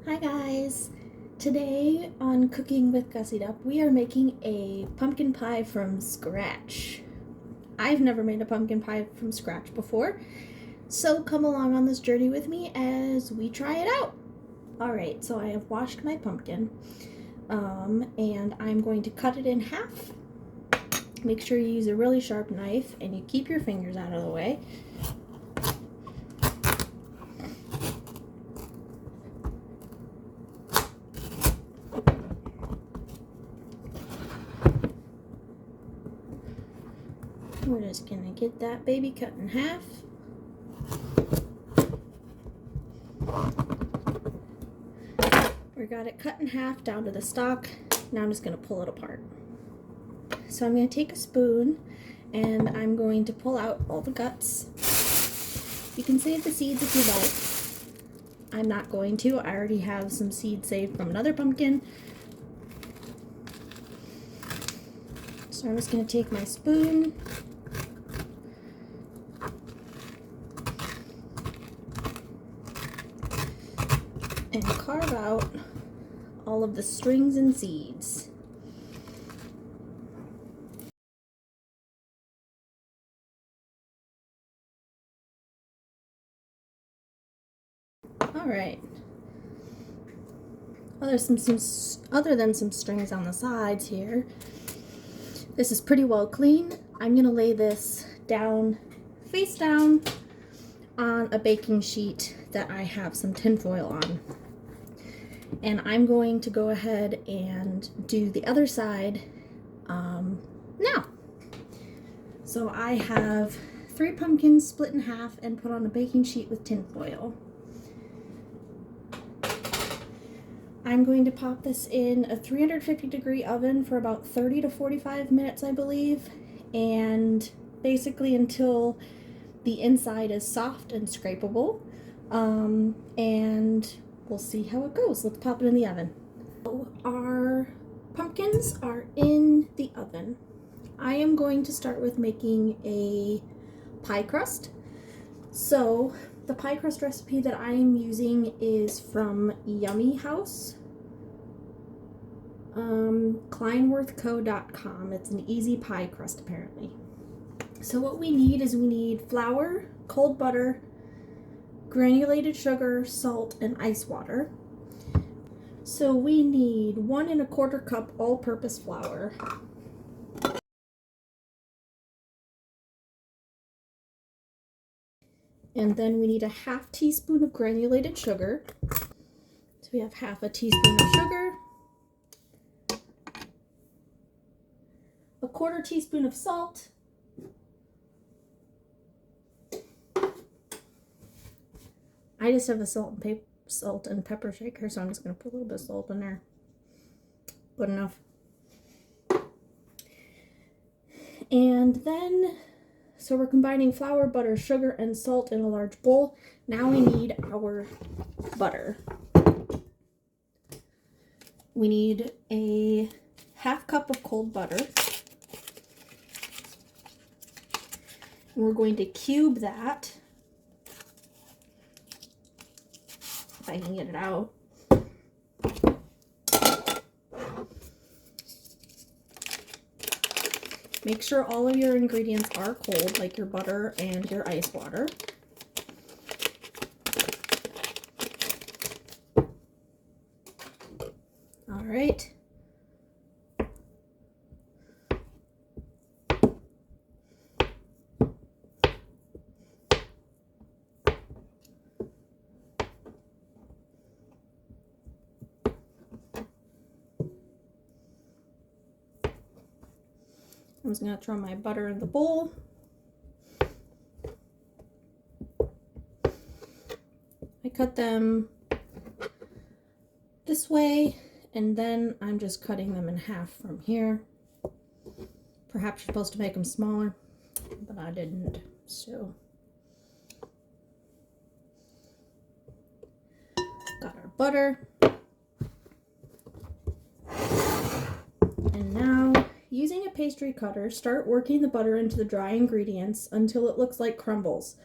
Hi guys! Today on Cooking with Gussied.Upp, we are making a pumpkin pie from scratch. I've never made a pumpkin pie from scratch before, so come along on this journey with me as we try it out. Alright, so I have washed my pumpkin, and I'm going to cut it in half. Make sure you use a really sharp knife and you keep your fingers out of the way. We're just gonna get that baby cut in half. We got it cut in half down to the stalk. Now I'm just gonna pull it apart. So I'm gonna take a spoon and I'm going to pull out all the guts. You can save the seeds if you like. I'm not going to. I already have some seeds saved from another pumpkin. So I'm just gonna take my spoon and carve out all of the strings and seeds. All right. Well, there's some other than some strings on the sides here. This is pretty well clean. I'm gonna lay this down, face down, on a baking sheet that I have some tin foil on. And I'm going to go ahead and do the other side now. So I have 3 pumpkins split in half and put on a baking sheet with tin foil. I'm going to pop this in a 350-degree oven for about 30 to 45 minutes, I believe, and basically until the inside is soft and scrapable, and we'll see how it goes. Let's pop it in the oven. So our pumpkins are in the oven. I am going to start with making a pie crust. So the pie crust recipe that I am using is from Yummy House, kleinworthco.com. It's an easy pie crust apparently. So what we need is we need flour, cold butter, granulated sugar, salt, and ice water. So we need 1 1/4 cup all-purpose flour. And then we need a 1/2 teaspoon of granulated sugar. So we have 1/2 teaspoon of sugar, 1/4 teaspoon of salt, I just have a salt and pepper shaker, so I'm just going to put a little bit of salt in there. Good enough. And then, so we're combining flour, butter, sugar, and salt in a large bowl. Now we need our butter. We need a 1/2 cup of cold butter. And we're going to cube that. If I can get it out. Make sure all of your ingredients are cold, like your butter and your ice water. All right. I'm just going to throw my butter in the bowl. I cut them this way, and then I'm just cutting them in half from here. Perhaps you're supposed to make them smaller, but I didn't, so. Got our butter. And now, using a pastry cutter, start working the butter into the dry ingredients until it looks like crumbles.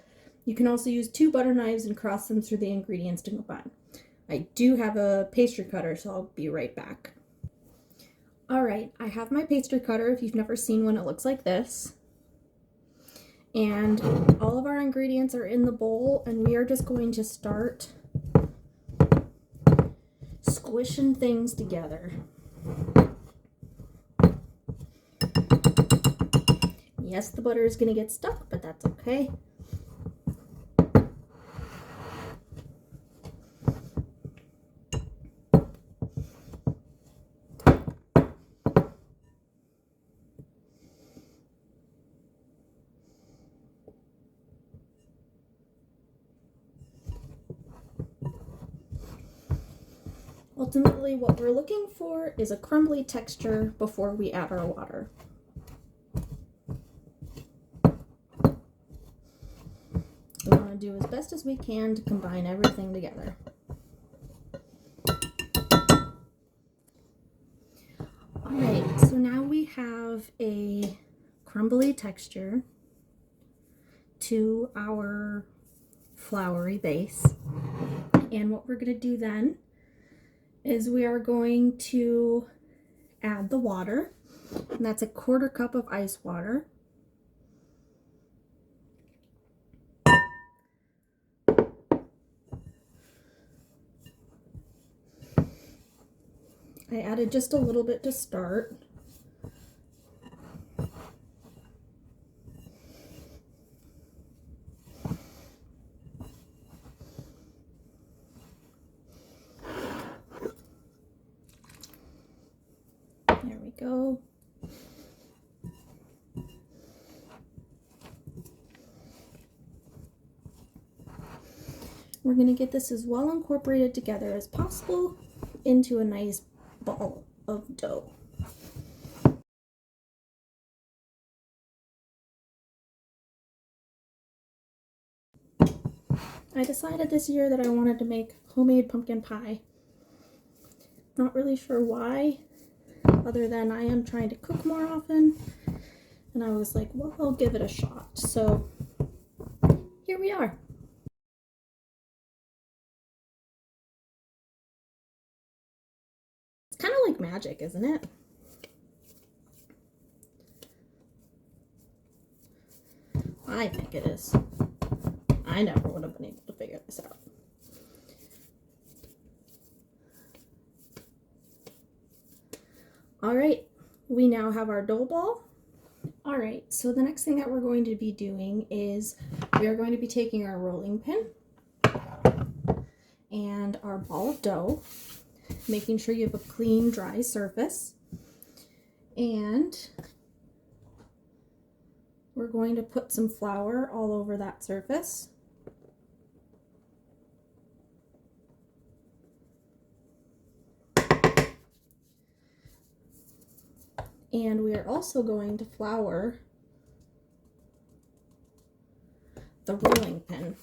You can also use 2 butter knives and cross them through the ingredients to combine. I do have a pastry cutter, so I'll be right back. All right, I have my pastry cutter. If you've never seen one, it looks like this. And all of our ingredients are in the bowl, and we are just going to start squishing things together. Yes, the butter is going to get stuck, but that's okay. Ultimately, what we're looking for is a crumbly texture before we add our water. We want to do as best as we can to combine everything together. Alright, so now we have a crumbly texture to our floury base. And what we're going to do then is we are going to add the water, and that's a 1/4 cup of ice water. I added just a little bit to start. There we go. We're going to get this as well incorporated together as possible into a nice ball of dough. I decided this year that I wanted to make homemade pumpkin pie. Not really sure why, other than I am trying to cook more often, and I was like, well, I'll give it a shot. So here we are. It's kind of like magic, isn't it? I think it is. I never would have been able to figure this out. All right, we now have our dough ball. All right, so the next thing that we're going to be doing is we are going to be taking our rolling pin and our ball of dough, making sure you have a clean, dry surface, and we're going to put some flour all over that surface. And we are also going to flour the rolling pin.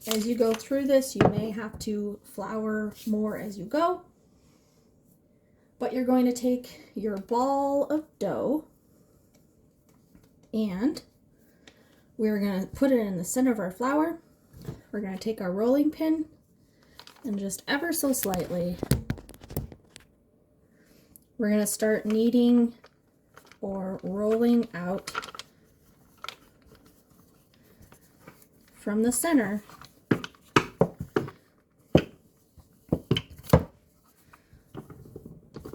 As you go through this, you may have to flour more as you go, but you're going to take your ball of dough and we're going to put it in the center of our flour. We're going to take our rolling pin and just ever so slightly, we're going to start kneading or rolling out from the center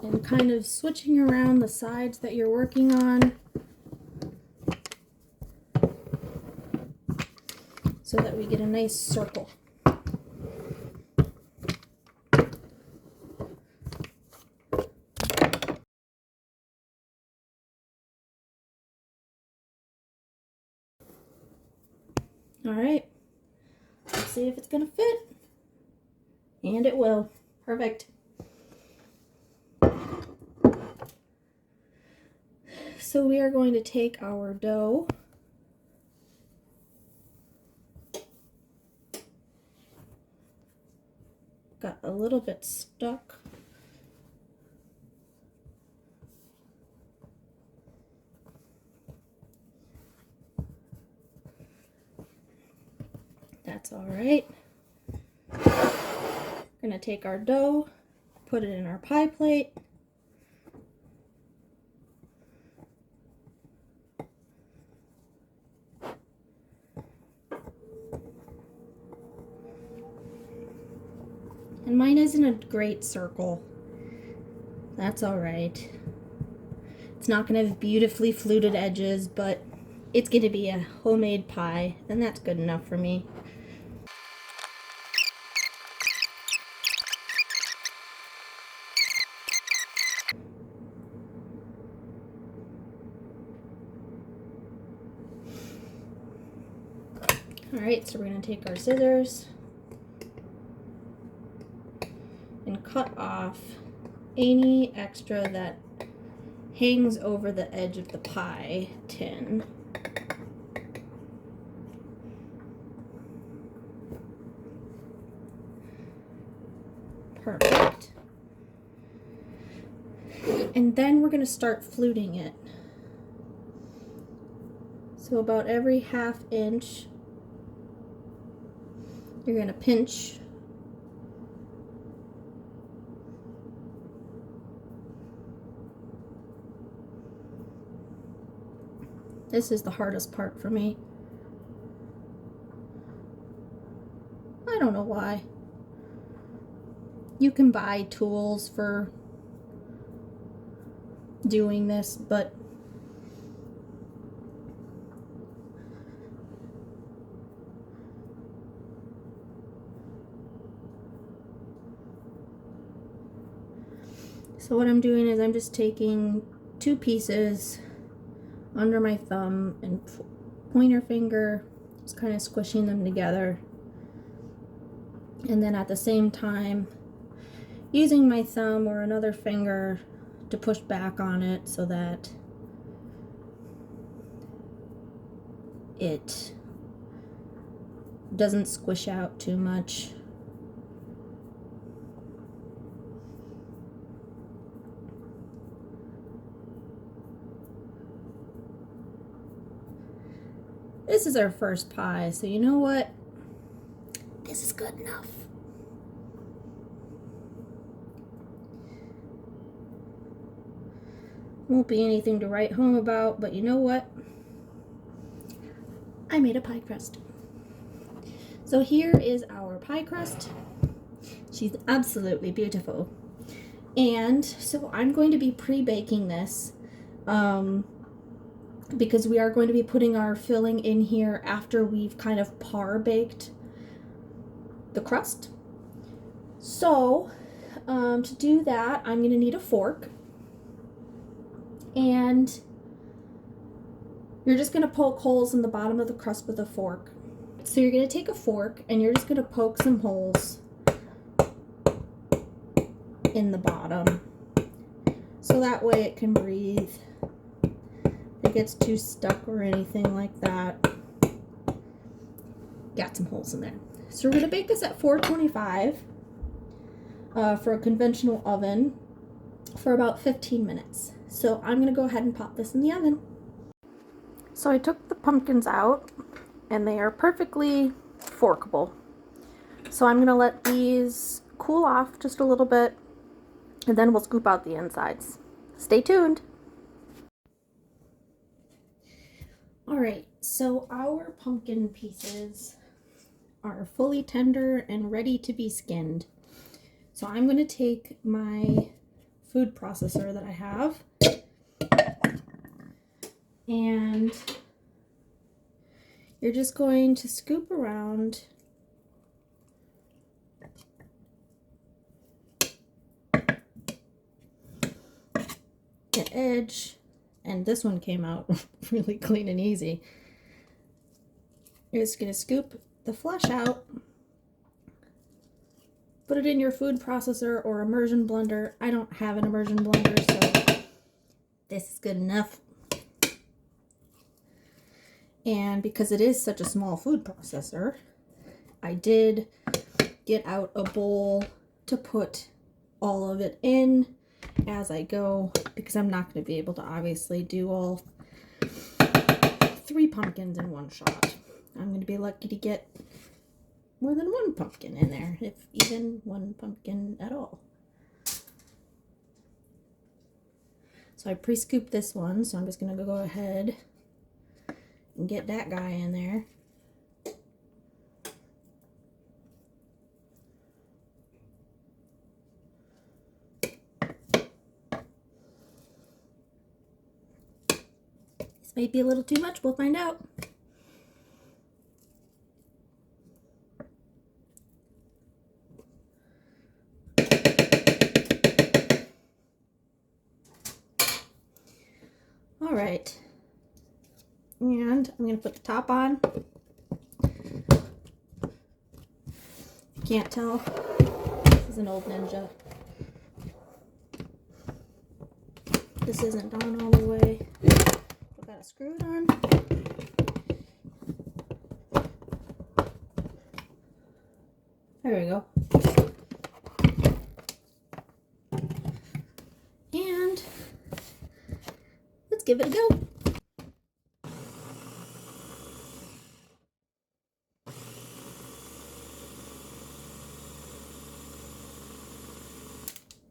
and kind of switching around the sides that you're working on so that we get a nice circle. All right, let's see if it's gonna fit. And it will. Perfect. So we are going to take our dough got a little bit stuck. That's all right. We're gonna take our dough, put it in our pie plate. And mine isn't a great circle. That's all right. It's not gonna have beautifully fluted edges, but it's gonna be a homemade pie, and that's good enough for me. All right, so we're gonna take our scissors and cut off any extra that hangs over the edge of the pie tin. Perfect. And then we're going to start fluting it. So about every 1/2 inch, you're going to pinch This is the hardest part for me. I don't know why. You can buy tools for doing this, but so what I'm doing is I'm just taking 2 pieces under my thumb and pointer finger, just kind of squishing them together, and then at the same time using my thumb or another finger to push back on it so that it doesn't squish out too much. This is our first pie, so you know what? This is good enough. Won't be anything to write home about, but you know what? I made a pie crust. So here is our pie crust. She's absolutely beautiful. And so I'm going to be pre-baking this because we are going to be putting our filling in here after we've kind of par baked the crust. So to do that, I'm going to need a fork. And you're just going to poke holes in the bottom of the crust with a fork. So you're going to take a fork and you're just going to poke some holes in the bottom so that way it can breathe. If it gets too stuck or anything like that, got some holes in there. So we're going to bake this at 425 for a conventional oven for about 15 minutes. So I'm going to go ahead and pop this in the oven. So I took the pumpkins out and they are perfectly forkable. So I'm going to let these cool off just a little bit and then we'll scoop out the insides. Stay tuned. Alright, so our pumpkin pieces are fully tender and ready to be skinned. So I'm going to take my food processor that I have, and you're just going to scoop around the edge, and this one came out really clean and easy. You're just going to scoop the flesh out, put it in your food processor or immersion blender. I don't have an immersion blender, so this is good enough. And because it is such a small food processor, I did get out a bowl to put all of it in as I go, because I'm not going to be able to obviously do all 3 pumpkins in one shot. I'm going to be lucky to get more than one pumpkin in there, if even one pumpkin at all. So I pre-scooped this one, so I'm just going to go ahead and get that guy in there. This might be a little too much, we'll find out. All right, and I'm going to put the top on. You can't tell, this is an old Ninja. This isn't on all the way. I've got to screw it on. There we go. And let's give it a go.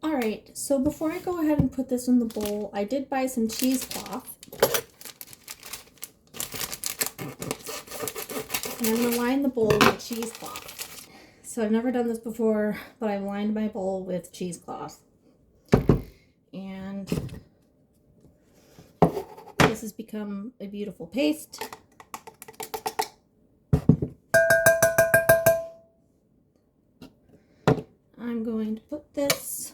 Alright, so before I go ahead and put this in the bowl, I did buy some cheesecloth. And I'm going to line the bowl with cheesecloth. So I've never done this before, but I've lined my bowl with cheesecloth. And this has become a beautiful paste. I'm going to put this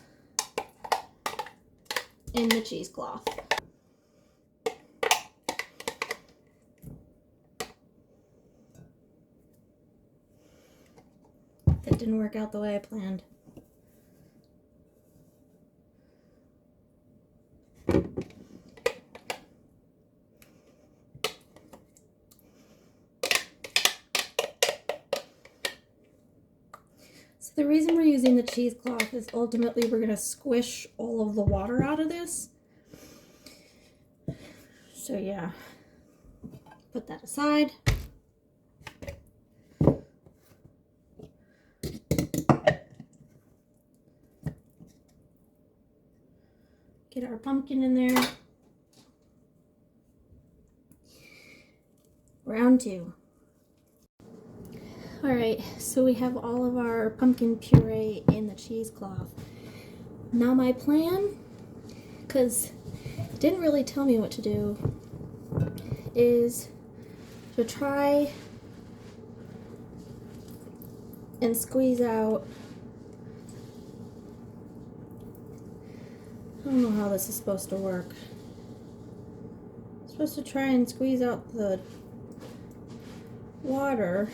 in the cheesecloth. That didn't work out the way I planned. So the reason we're using the cheesecloth is ultimately we're going to squish all of the water out of this. So yeah, put that aside. Get our pumpkin in there. Round two. Alright, so we have all of our pumpkin puree in the cheesecloth. Now my plan, because it didn't really tell me what to do, is to try and squeeze out. I don't know how this is supposed to work. I'm supposed to try and squeeze out the water.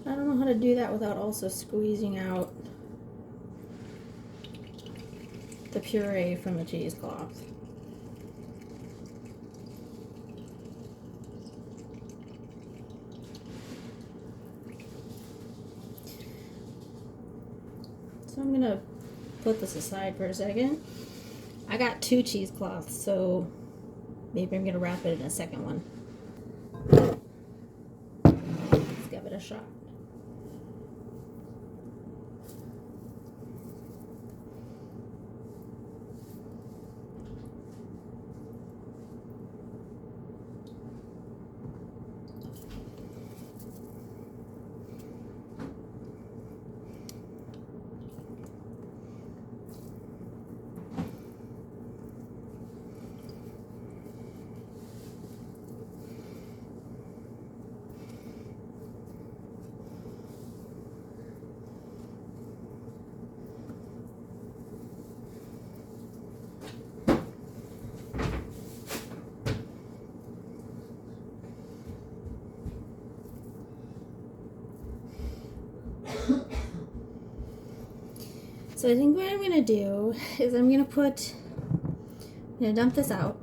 I don't know how to do that without also squeezing out the puree from the cheesecloth. So I'm gonna put this aside for a second. I got 2 cheesecloths, so maybe I'm gonna wrap it in a second one. Let's give it a shot. So I think what I'm going to do is I'm going to dump this out.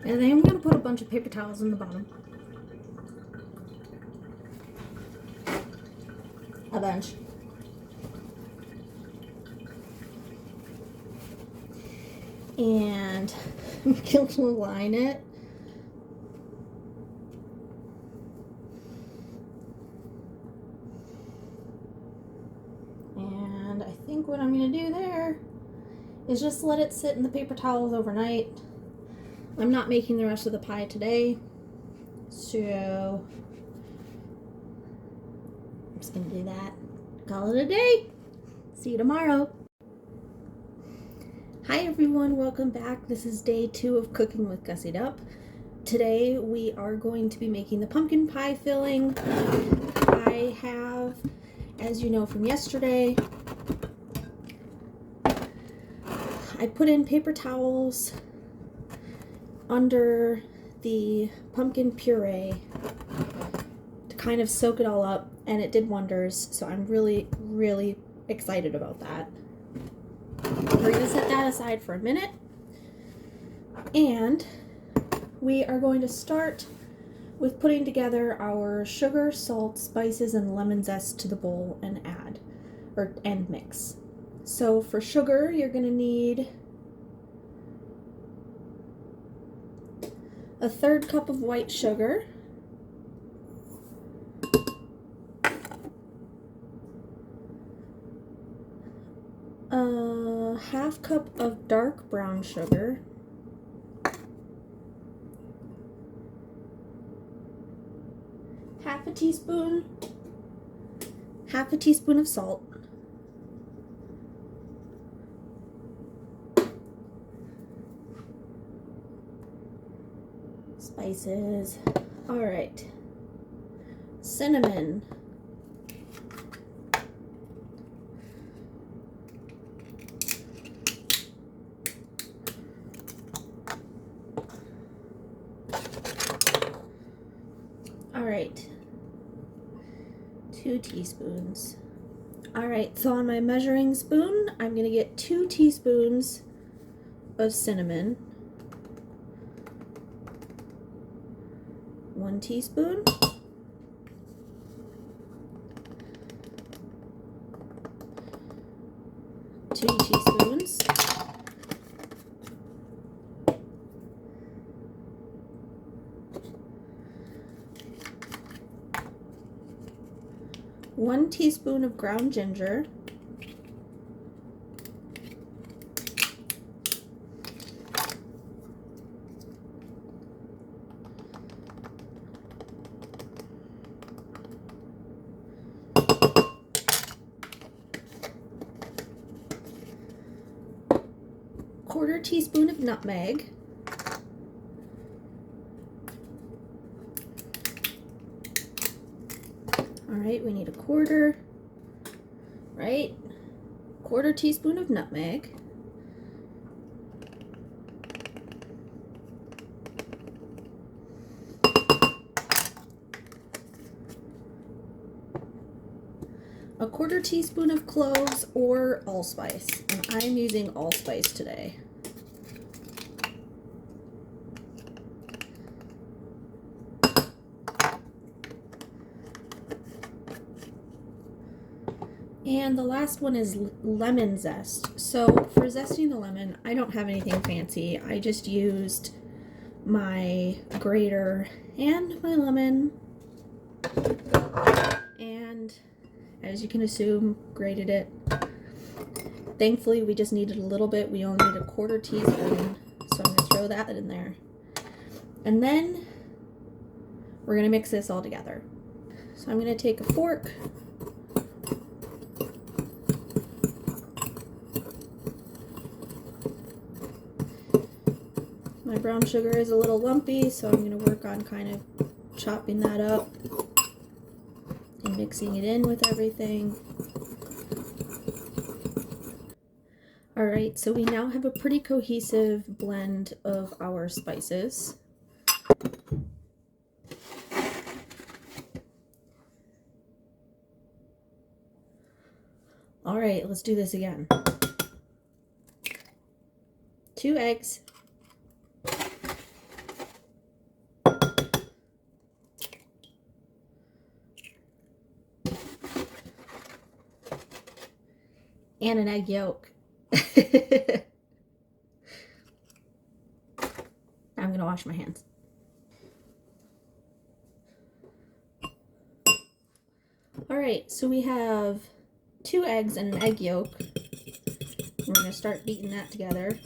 And then I'm going to put a bunch of paper towels in the bottom. A bunch. And I'm going to line it. And I think what I'm going to do there is just let it sit in the paper towels overnight. I'm not making the rest of the pie today, so I'm just going to do that. Call it a day. See you tomorrow. Hi everyone, welcome back. This is day 2 of cooking with Gussied.Upp. Today we are going to be making the pumpkin pie filling. I have, as you know from yesterday, I put in paper towels under the pumpkin puree to kind of soak it all up, and it did wonders, so I'm really excited about that. We're going to set that aside for a minute, and we are going to start with putting together our sugar, salt, spices, and lemon zest to the bowl and mix. So for sugar, you're going to need a 1/3 cup of white sugar, a 1/2 cup of dark brown sugar, half a teaspoon of salt, spices, all right, cinnamon, all right, 2 teaspoons. All right, so on my measuring spoon, I'm going to get 2 teaspoons of cinnamon, 1 teaspoon, 2 teaspoons, 1 teaspoon of ground ginger, quarter teaspoon of nutmeg, all right, we need a quarter teaspoon of nutmeg, a quarter teaspoon of cloves or allspice, and I'm using allspice today. And the last one is lemon zest. So for zesting the lemon, I don't have anything fancy. I just used my grater and my lemon, and as you can assume, grated it. Thankfully, we just needed a little bit. We only need a quarter teaspoon, so I'm going to throw that in there. And then we're going to mix this all together. So I'm going to take a fork, my brown sugar is a little lumpy, so I'm going to work on kind of chopping that up and mixing it in with everything. All right, so we now have a pretty cohesive blend of our spices. All right, let's do this again. 2 eggs, and an egg yolk. Now I'm gonna wash my hands. All right, so we have 2 eggs and an egg yolk. We're gonna start beating that together.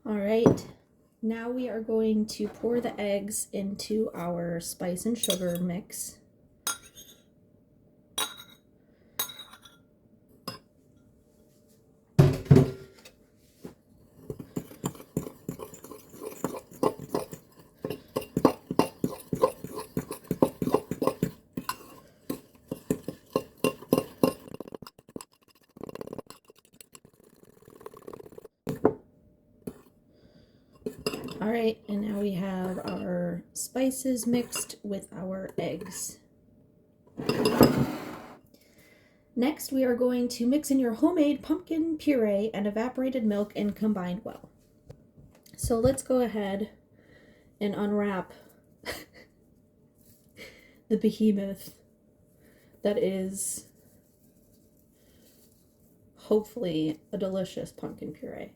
All right, now we are going to pour the eggs into our spice and sugar mix. All right, and now we have our spices mixed with our eggs. Next, we are going to mix in your homemade pumpkin puree and evaporated milk and combine well. So let's go ahead and unwrap the behemoth that is hopefully a delicious pumpkin puree.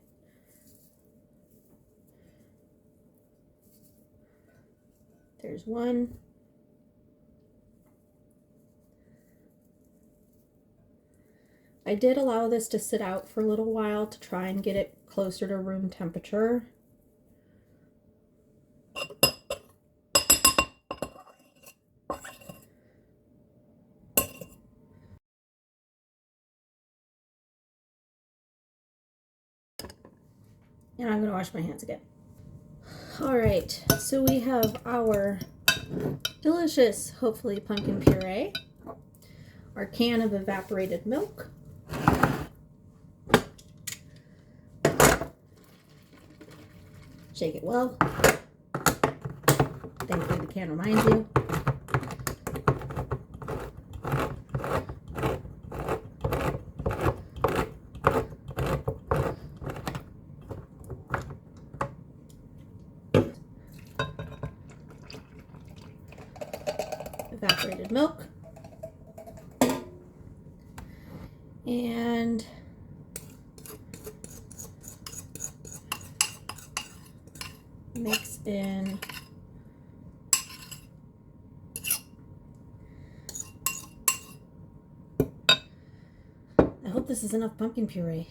There's one. I did allow this to sit out for a little while to try and get it closer to room temperature. And I'm going to wash my hands again. All right, so we have our delicious, hopefully, pumpkin puree, our can of evaporated milk, shake it well. Thankfully, the can reminds you. Evaporated milk. And mix in I hope this is enough pumpkin puree.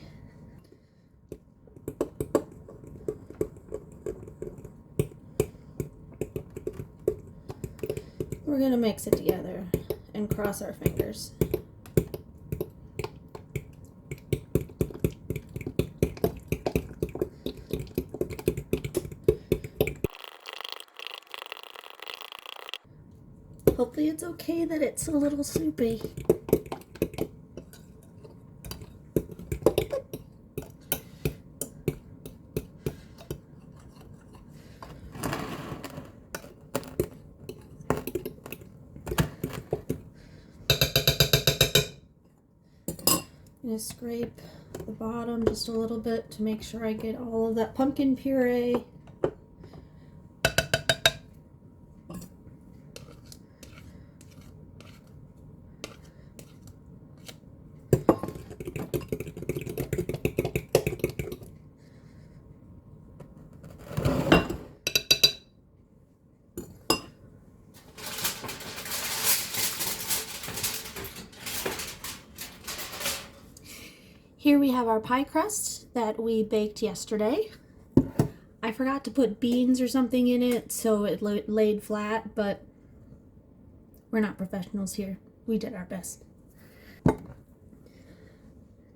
We're going to mix it together and cross our fingers. Hopefully it's okay that it's a little soupy. I'm going to scrape the bottom just a little bit to make sure I get all of that pumpkin puree. Here we have our pie crust that we baked yesterday. I forgot to put beans or something in it, so it laid flat, but we're not professionals here. We did our best.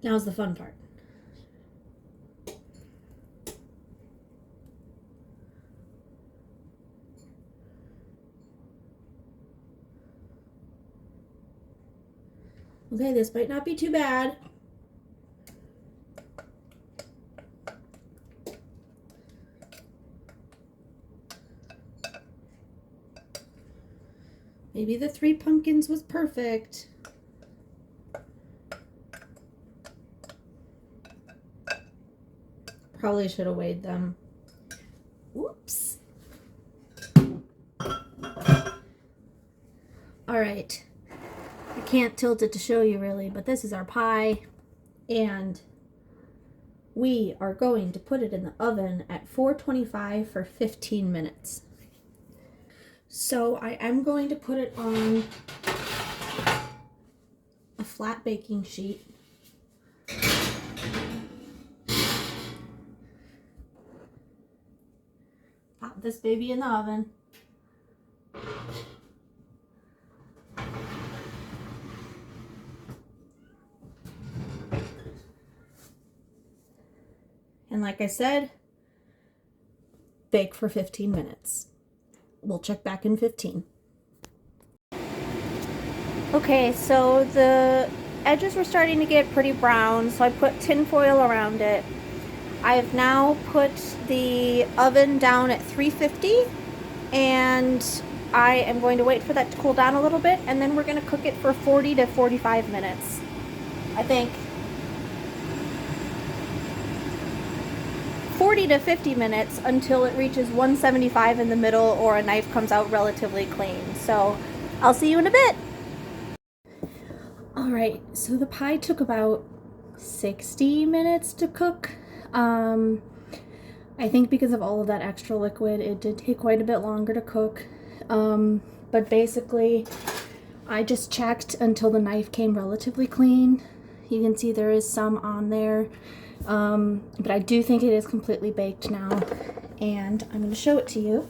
Now's the fun part. Okay, this might not be too bad. Maybe the 3 pumpkins was perfect. Probably should have weighed them. Whoops. All right, I can't tilt it to show you really, but this is our pie, and we are going to put it in the oven at 425 for 15 minutes. So I am going to put it on a flat baking sheet. Pop this baby in the oven. And like I said, bake for 15 minutes. We'll check back in 15. Okay, so the edges were starting to get pretty brown, so I put tin foil around it. I've now put the oven down at 350, and I am going to wait for that to cool down a little bit, and then we're going to cook it for 40 to 45 minutes. I think 40 to 50 minutes until it reaches 175 in the middle or a knife comes out relatively clean. So I'll see you in a bit. All right, so the pie took about 60 minutes to cook. I think because of all of that extra liquid, it did take quite a bit longer to cook. But basically, I just checked until the knife came relatively clean. You can see there is some on there. But I do think it is completely baked now, and I'm going to show it to you.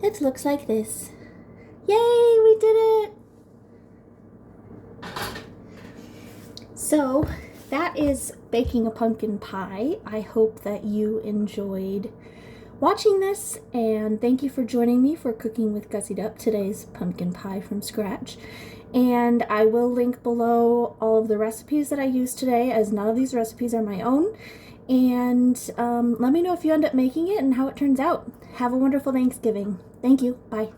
It looks like this. Yay, we did it! So that is baking a pumpkin pie. I hope that you enjoyed watching this, and thank you for joining me for Cooking with Gussied.Upp, today's pumpkin pie from scratch. And I will link below all of the recipes that I used today, as none of these recipes are my own. And let me know if you end up making it and how it turns out. Have a wonderful Thanksgiving. Thank you. Bye.